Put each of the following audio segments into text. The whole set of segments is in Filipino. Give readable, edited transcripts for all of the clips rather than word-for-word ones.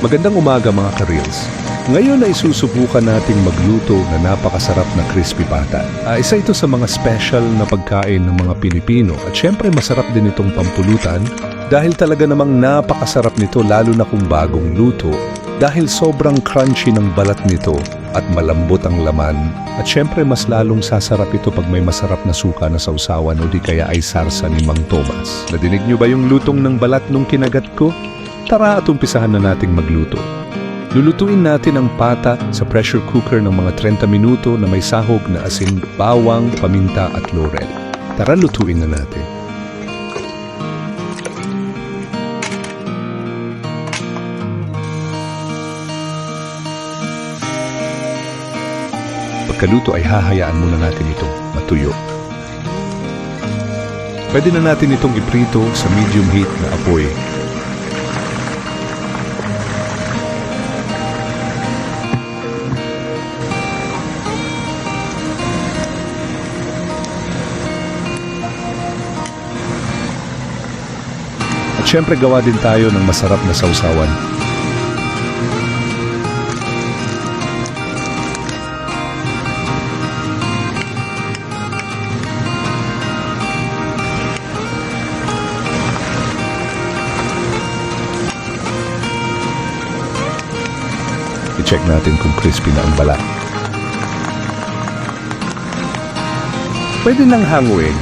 Magandang umaga mga ka-reels. Ngayon ay susubukan nating magluto na napakasarap na crispy pata. Isa ito sa mga special na pagkain ng mga Pilipino at syempre masarap din itong pampulutan dahil talaga namang napakasarap nito lalo na kung bagong luto dahil sobrang crunchy ng balat nito at malambot ang laman. At syempre mas lalong sasarap ito pag may masarap na suka na sausawan o di kaya ay sarsa ni Mang Tomas. Nadinig nyo ba yung lutong ng balat nung kinagat ko? Tara at umpisahan na nating magluto. Lulutuin natin ang pata sa pressure cooker ng mga 30 minuto na may sahog na asin, bawang, paminta at laurel. Tara lutuin na natin. Pagkaluto ay hahayaan muna natin itong matuyo. Pwede na natin itong iprito sa medium heat na apoy. At syempre gawa din tayo ng masarap na sausawan. I-check natin kung crispy na ang balat. Pwede nang hanguin.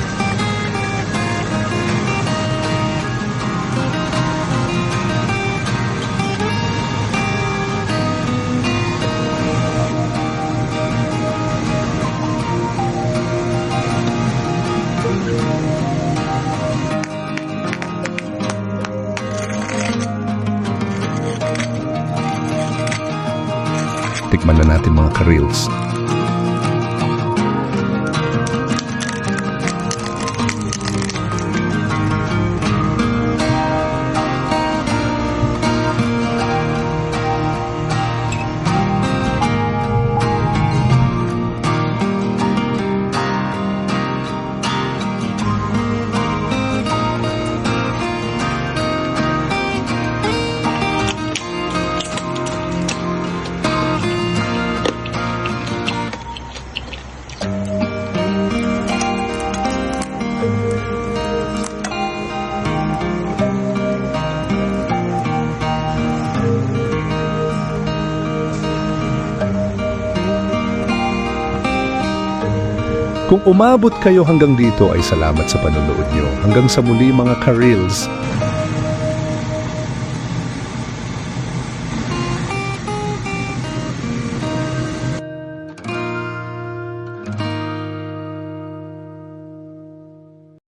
Tikman na natin mga ka-reels. Kung umabot kayo hanggang dito ay salamat sa panonood nyo. Hanggang sa muli mga ka-reels.